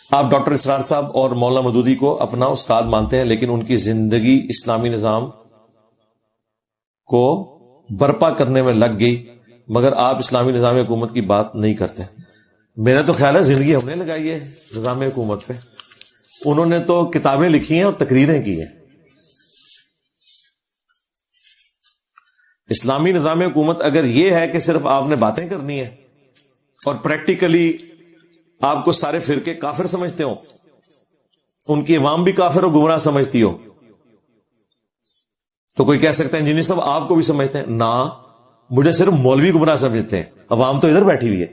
آپ ڈاکٹر اسرار صاحب اور مولانا مودودی کو اپنا استاد مانتے ہیں، لیکن ان کی زندگی اسلامی نظام کو برپا کرنے میں لگ گئی، مگر آپ اسلامی نظام حکومت کی بات نہیں کرتے. میرا تو خیال ہے زندگی ہم نے لگائی ہے نظام حکومت پہ، انہوں نے تو کتابیں لکھی ہیں اور تقریریں کی ہیں. اسلامی نظام حکومت اگر یہ ہے کہ صرف آپ نے باتیں کرنی ہے اور پریکٹیکلی آپ کو سارے فرقے کافر سمجھتے ہو، ان کی عوام بھی کافر اور گمراہ سمجھتی ہو، تو کوئی کہہ سکتا ہے انجینئر صاحب آپ کو بھی سمجھتے ہیں؟ نہ، مجھے صرف مولوی گمراہ سمجھتے ہیں، عوام تو ادھر بیٹھی ہوئی ہے.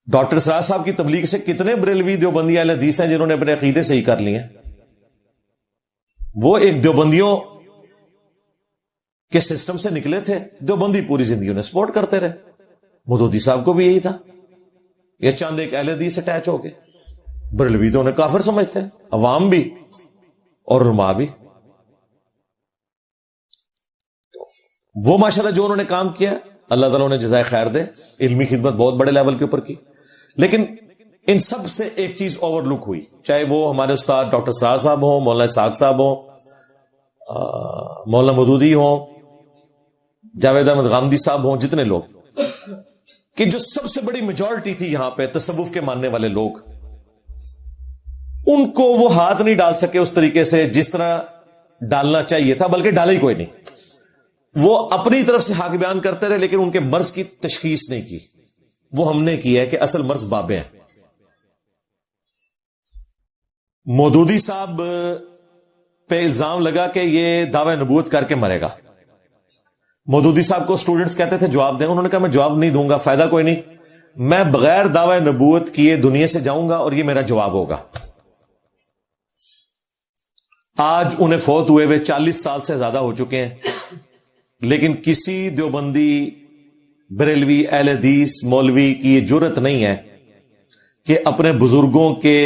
ڈاکٹر اسرار صاحب کی تبلیغ سے کتنے بریلوی دیوبندی اہل حدیث ہیں جنہوں نے اپنے عقیدے صحیح کر لیے ہیں. وہ ایک دیوبندیوں کے سسٹم سے نکلے تھے، دیوبندی پوری زندگی انہیں سپورٹ کرتے رہے. مودودی صاحب کو بھی یہی تھا، یہ چاند ایک اہل حدیث اٹیچ ہو گئے. بریلوی تو انہیں کافر سمجھتے ہیں، عوام بھی اور علماء بھی. وہ ماشاءاللہ جو انہوں نے کام کیا اللہ تعالیٰ انہیں جزائے خیر دے، علمی خدمت بہت بڑے لیول کے اوپر کی. لیکن ان سب سے ایک چیز اوور لک ہوئی، چاہے وہ ہمارے استاد ڈاکٹر اسرار صاحب ہوں، مولانا اسحاق صاحب ہوں، مولانا مودودی ہوں، جاوید احمد غامدی صاحب ہوں، جتنے لوگ، کہ جو سب سے بڑی میجورٹی تھی یہاں پہ تصوف کے ماننے والے لوگ، ان کو وہ ہاتھ نہیں ڈال سکے اس طریقے سے جس طرح ڈالنا چاہیے تھا، بلکہ ڈالا ہی کوئی نہیں. وہ اپنی طرف سے حق بیان کرتے رہے لیکن ان کے مرض کی تشخیص نہیں کی. وہ ہم نے کی ہے کہ اصل مرض بابے ہیں. مودودی صاحب پہ الزام لگا کہ یہ دعوی نبوت کر کے مرے گا. مودودی صاحب کو اسٹوڈنٹس کہتے تھے جواب دیں، انہوں نے کہا میں جواب نہیں دوں گا، فائدہ کوئی نہیں، میں بغیر دعوی نبوت کیے دنیا سے جاؤں گا اور یہ میرا جواب ہوگا. آج انہیں فوت ہوئے 40 سال سے زیادہ ہو چکے ہیں، لیکن کسی دیوبندی، بریلوی، اہل حدیث، مولوی کی یہ جرت نہیں ہے کہ اپنے بزرگوں کے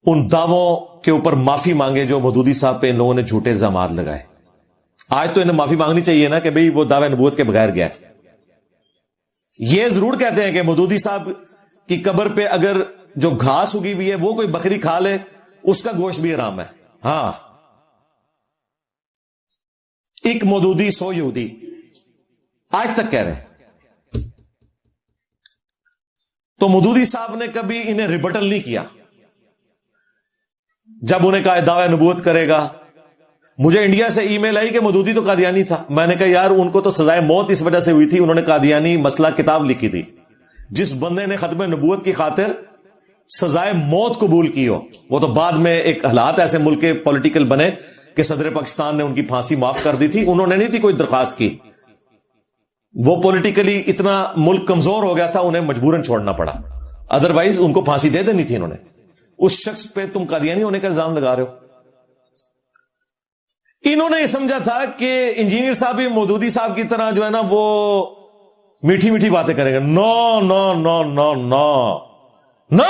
ان دعووں کے اوپر معافی مانگے جو مودودی صاحب پہ ان لوگوں نے جھوٹے الزامات لگائے. آج تو انہیں معافی مانگنی چاہیے نا کہ بھئی وہ دعوی نبوت کے بغیر گیا. یہ ضرور کہتے ہیں کہ مودودی صاحب کی قبر پہ اگر جو گھاس اگی ہوئی ہے وہ کوئی بکری کھا لے اس کا گوشت بھی حرام ہے. ہاں، ایک مودودی 100 یہودی آج تک کہہ رہے ہیں. تو مودودی صاحب نے کبھی انہیں ریبٹل نہیں کیا. جب انہیں کہا دعوی نبوت کرے گا، مجھے انڈیا سے ای میل آئی کہ مودودی تو قادیانی تھا. میں نے کہا یار ان کو تو سزائے موت اس وجہ سے ہوئی تھی، انہوں نے قادیانی مسئلہ کتاب لکھی تھی. جس بندے نے ختم نبوت کی خاطر سزائے موت قبول کی ہو، وہ تو بعد میں ایک حالات ایسے ملک کے پولیٹیکل بنے کہ صدر پاکستان نے ان کی پھانسی معاف کر دی تھی. انہوں نے نہیں تھی کوئی درخواست کی، وہ پولیٹیکلی اتنا ملک کمزور ہو گیا تھا انہیں مجبوراً چھوڑنا پڑا، ادروائز ان کو پھانسی دے دینی تھی. انہوں نے اس شخص پہ تم قادیانی ہونے کا الزام لگا رہے ہو. انہوں نے یہ سمجھا تھا کہ انجینئر صاحب بھی مودودی صاحب کی طرح جو ہے نا وہ میٹھی میٹھی باتیں کریں گے. نو نو نو نو نو نو،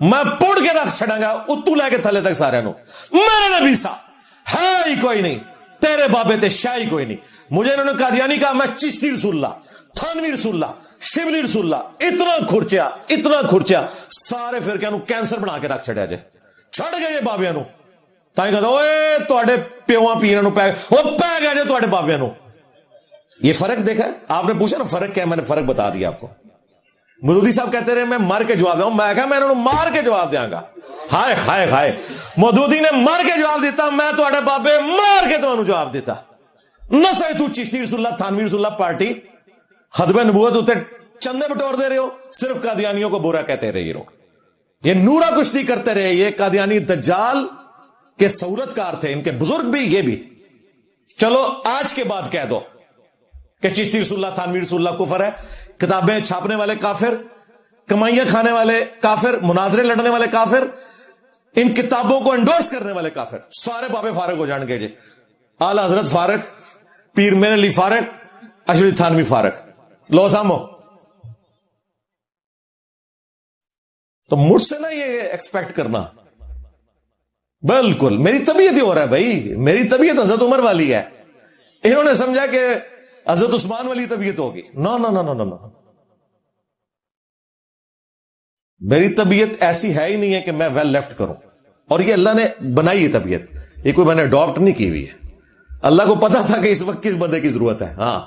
میں پڑ کے رکھ چھڑا گا اتو لے کے تھلے تک سارے نو. میرے نبی صاحب ہے ہی کوئی نہیں، تیرے بابے تے شاہی کوئی نہیں. مجھے انہوں نے قادیانی کہا، میں چشتی رسول اللہ، تھانوی رسول اللہ، شبلی رسول اللہ، اتنا کھرچیا سارے فرقے نو کینسر بنا کے رکھ چھڑیا جے. چھڑ گئے یہ بابیاں نو تائیں کہتا اوے تواڈے پیواں پیراں نو پے گئے جے تواڈے بابیاں نو. یہ فرق دیکھا ہے آپ نے؟ پوچھا نا فرق کیا ہے، میں نے فرق بتا دیا آپ کو. مودودی صاحب کہتے رہے میں مار کے جواب دوں، میں کہا میں انہوں مار کے جواب دیاں گا. ہائے ہائے ہائے، مودودی نے مار کے جواب دیتا، میں تواڈے بابے مار کے تانوں جواب دیتا. نہ سہی تو چشتی رسول اللہ، تھانوی رسول اللہ پارٹی ختم نبوت ہوتے چندے بٹور دے رہے ہو، صرف قادیانیوں کو برا کہتے رہے. یہ لوگ یہ نورا کشتی کرتے رہے. یہ قادیانی دجال کے صورتکار تھے، ان کے بزرگ بھی، یہ بھی. چلو آج کے بعد کہہ دو کہ چشتی رسول اللہ، تھانوی رسول اللہ کفر ہے. کتابیں چھاپنے والے کافر، کمائیاں کھانے والے کافر، مناظرے لڑنے والے کافر، ان کتابوں کو انڈورس کرنے والے کافر، سارے بابے فارغ ہو جان گے. جی اعلی حضرت فارغ، پیر میر علی فارغ، اشرف تھانوی فارغ، لو سامو. تو مجھ سے نا یہ ایکسپیکٹ کرنا، بالکل میری طبیعت ہی ہو رہا ہے بھائی، میری طبیعت حضرت عمر والی ہے. انہوں نے سمجھا کہ حضرت عثمان والی طبیعت ہوگی. نو نو نو نو نو، میری طبیعت ایسی ہے ہی نہیں ہے کہ میں ویل لیفٹ کروں، اور یہ اللہ نے بنائی ہے طبیعت، یہ کوئی میں نے اڈاپٹ نہیں کی ہوئی ہے. اللہ کو پتا تھا کہ اس وقت کس بندے کی ضرورت ہے. ہاں،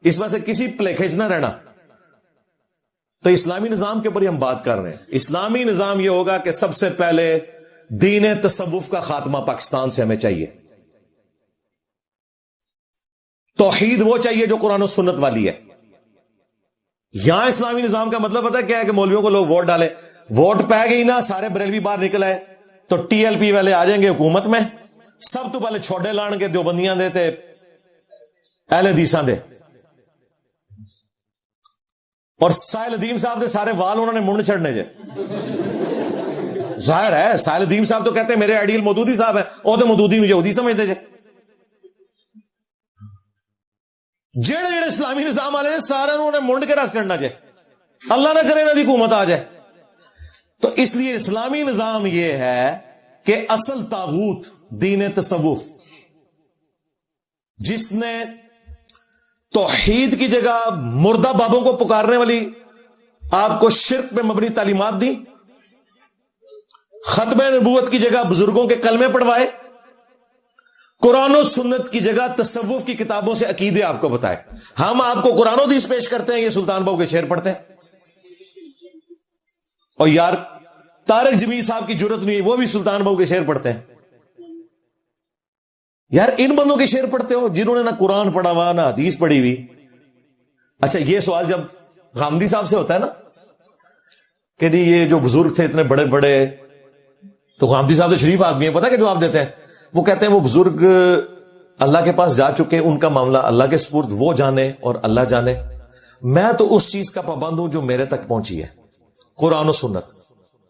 اس وجہ سے کسی پلے کھینچنا رہنا. تو اسلامی نظام کے اوپر ہم بات کر رہے ہیں. اسلامی نظام یہ ہوگا کہ سب سے پہلے دین تصوف کا خاتمہ پاکستان سے ہمیں چاہیے. توحید وہ چاہیے جو قرآن و سنت والی ہے. یہاں اسلامی نظام کا مطلب پتا کیا ہے کہ مولویوں کو لوگ ووٹ ڈالے، ووٹ پہ گئی نا، سارے بریلوی باہر نکل آئے تو ٹی ایل پی والے آ جائیں گے حکومت میں، سب تو پہلے چھوڑے لان کے دیوبندیاں دے تے اہل حدیثاں دے، اور ساحل ادیم صاحب دے سارے وال انہوں نے منڈ چھڑنے جے. ظاہر ہے ساحل ادیم صاحب تو کہتے ہیں میرے آئیڈیل مودودی صاحب ہے، وہ تو مودودی مجھے یہودی سمجھتے جے. جڑے جڑے اسلامی نظام والے نے سارے انہوں نے منڈ کے رکھ چڑھنا جے، اللہ نہ کرے نہ دی حکومت آ جائے. تو اس لیے اسلامی نظام یہ ہے کہ اصل طاغوت دین تصوف، جس نے توحید کی جگہ مردہ بابوں کو پکارنے والی آپ کو شرک پہ مبنی تعلیمات دی، ختم نبوت کی جگہ بزرگوں کے کلمے پڑھوائے، قرآن و سنت کی جگہ تصوف کی کتابوں سے عقیدے آپ کو بتائے. ہم آپ کو قرآن و حدیث پیش کرتے ہیں، یہ سلطان بہو کے شعر پڑھتے ہیں. اور یار طارق جمیل صاحب کی جرت نہیں، وہ بھی سلطان بہو کے شعر پڑھتے ہیں. یار ان بندوں کے شعر پڑھتے ہو جنہوں نے نہ قرآن پڑھا ہوا نہ حدیث پڑھی ہوئی. اچھا یہ سوال جب غامدی صاحب سے ہوتا ہے نا کہ جی یہ جو بزرگ تھے اتنے بڑے بڑے، تو غامدی صاحب تو شریف آدمی ہے، پتہ کہ جواب دیتے ہیں، وہ کہتے ہیں وہ بزرگ اللہ کے پاس جا چکے، ان کا معاملہ اللہ کے سپرد، وہ جانے اور اللہ جانے. میں تو اس چیز کا پابند ہوں جو میرے تک پہنچی ہے، قرآن و سنت.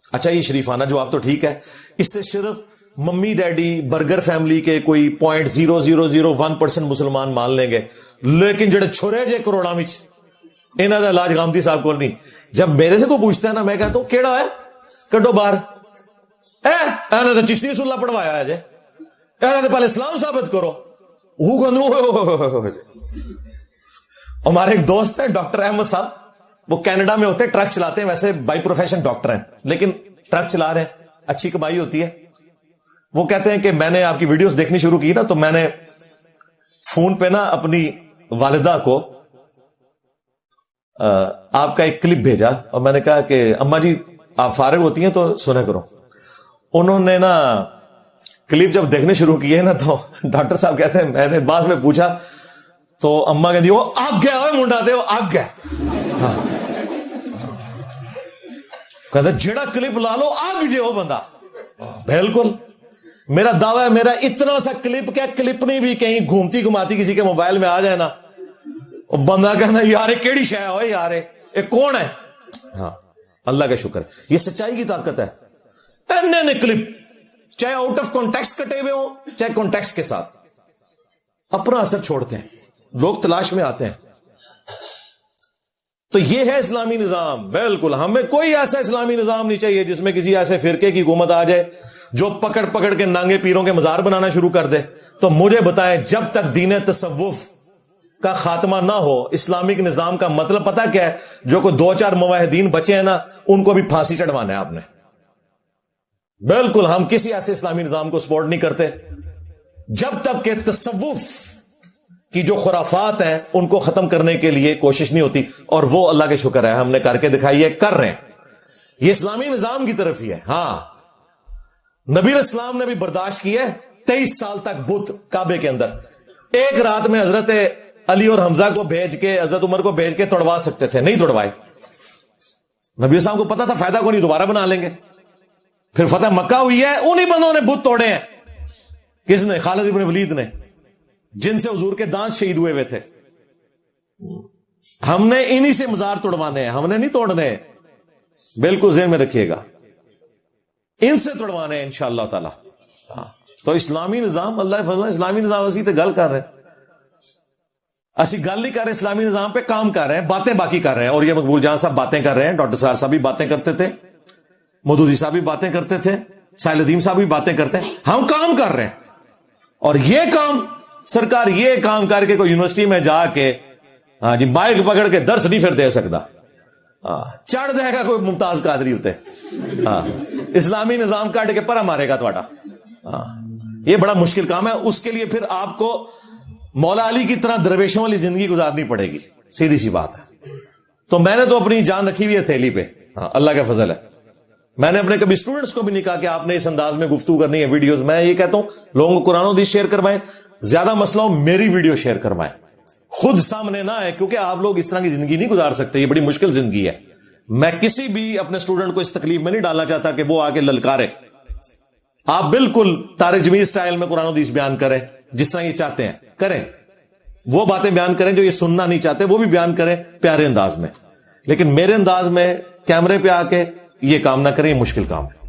اچھا یہ شریفانہ جواب تو ٹھیک ہے، اس سے صرف ممی ڈیڈی برگر فیملی کے کوئی 0.0001% مسلمان مان لیں گے، لیکن جڑے چھرے جے کروڑا وچ انہاں دا علاج غامدی صاحب کو نہیں. جب میرے سے کوئی پوچھتا ہے نا، میں کہتا ہوں کیڑا ہے کڈو باہر، اے تو چشتی رسول اللہ پڑھوایا ہے جے، اے پہلے اسلام ثابت کرو. ہمارے ایک دوست ہیں ڈاکٹر احمد صاحب، وہ کینیڈا میں ہوتے ہیں، ٹرک چلاتے ہیں، ویسے بائی پروفیشن ڈاکٹر ہیں لیکن ٹرک چلا رہے ہیں، اچھی کمائی ہوتی ہے. وہ کہتے ہیں کہ میں نے آپ کی ویڈیوز دیکھنی شروع کی نا تو میں نے فون پہ نا اپنی والدہ کو آپ کا ایک کلپ بھیجا، اور میں نے کہا کہ اماں جی آپ فارغ ہوتی ہیں تو سنے کرو. انہوں نے نا کلپ جب دیکھنے شروع کیے نا تو ڈاکٹر صاحب کہتے ہیں میں نے بعد میں پوچھا تو اماں کہتی وہ آگ گیا ہوئے منڈا دے، وہ آگ گیا. کہتے جڑا کلپ لا لو آگ جے وہ بندہ. بالکل میرا دعویٰ ہے، میرا اتنا سا کلپ کیا کلپ نہیں بھی کہیں گھومتی گھماتی کسی کے موبائل میں آ جائے نا، بندہ کہنا یار کیڑی شے ہوئے یار یہ کون ہے. ہاں اللہ کا شکر، یہ سچائی کی طاقت ہے. اینے کلپ چاہے آؤٹ آف کانٹیکسٹ کٹے ہوئے ہوں چاہے کانٹیکسٹ کے ساتھ، اپنا اثر چھوڑتے ہیں، لوگ تلاش میں آتے ہیں. تو یہ ہے اسلامی نظام. بالکل ہمیں کوئی ایسا اسلامی نظام نہیں چاہیے جس میں کسی ایسے فرقے کی حکومت آ جائے جو پکڑ پکڑ کے نانگے پیروں کے مزار بنانا شروع کر دے. تو مجھے بتائیں جب تک دین تصوف کا خاتمہ نہ ہو، اسلامک نظام کا مطلب پتا کیا ہے؟ جو کوئی 2-4 موحدین بچے ہیں نا ان کو بھی پھانسی چڑھوانا ہے آپ نے. بالکل ہم کسی ایسے اسلامی نظام کو سپورٹ نہیں کرتے جب تک کہ تصوف کی جو خرافات ہیں ان کو ختم کرنے کے لیے کوشش نہیں ہوتی. اور وہ اللہ کے شکر ہے ہم نے کر کے دکھائی ہے، کر رہے ہیں. یہ اسلامی نظام کی طرف ہی ہے. ہاں نبی اسلام نے بھی برداشت کی ہے 23 سال تک بت کعبے کے اندر. ایک رات میں حضرت علی اور حمزہ کو بھیج کے، حضرت عمر کو بھیج کے توڑوا سکتے تھے، نہیں توڑوائے. نبی اسلام کو پتا تھا فائدہ کو نہیں، دوبارہ بنا لیں گے. پھر فتح مکہ ہوئی ہے، انہی بندوں نے بت توڑے ہیں. کس نے؟ خالد ابن ولید نے، جن سے حضور کے دانت شہید ہوئے تھے. ہم نے انہی سے مزار توڑوانے ہیں، ہم نے نہیں توڑنے. بالکل ذہن میں رکھیے گا، ان سے توڑوانے ہیں انشاءاللہ تعالی. تو اسلامی نظام اللہ فضل، اسلامی نظام اسی تے گل کر رہے ہیں، اسی گل نہیں کر رہے، اسلامی نظام پہ کام کر رہے ہیں، باتیں باقی کر رہے ہیں. اور یہ مقبول جہاں صاحب باتیں کر رہے ہیں، ڈاکٹر سہیل صاحب بھی باتیں کرتے تھے، مودودی صاحب بھی باتیں کرتے تھے، ساحل ادیم صاحب بھی باتیں کرتے ہیں. ہم کام کر رہے ہیں. اور یہ کام سرکار یہ کام کر کے کوئی یونیورسٹی میں جا کے ہاں جی مائک پکڑ کے درس نہیں پھر دے سکتا. چڑھ جائے گا کوئی ممتاز قادری ہوتے اسلامی نظام کاٹ کے پرا مارے گا تھوڑا. یہ بڑا مشکل کام ہے. اس کے لیے پھر آپ کو مولا علی کی طرح درویشوں والی زندگی گزارنی پڑے گی, سیدھی سی بات ہے. تو میں نے تو اپنی جان رکھی ہوئی ہے تھیلی پہ, اللہ کا فضل ہے. میں نے اپنے کبھی اسٹوڈنٹس کو بھی نہیں کہا کہ آپ نے اس انداز میں گفتگو کرنی ہے ویڈیوز. میں یہ کہتا ہوں لوگوں کو قرآن و حدیث شیئر کروائیں, زیادہ مسئلہ ہو میری ویڈیو شیئر کروائیں, خود سامنے نہ ہے, کیونکہ آپ لوگ اس طرح کی زندگی نہیں گزار سکتے, یہ بڑی مشکل زندگی ہے. میں کسی بھی اپنے اسٹوڈنٹ کو اس تکلیف میں نہیں ڈالنا چاہتا کہ وہ آگے للکارے. آپ بالکل طارق جمیل سٹائل میں قرآن و حدیث بیان کریں, جس طرح یہ چاہتے ہیں کریں. وہ باتیں بیان کریں جو یہ سننا نہیں چاہتے, وہ بھی بیان کریں پیارے انداز میں. لیکن میرے انداز میں کیمرے پہ آ کے یہ کام نہ کریں, یہ مشکل کام ہے.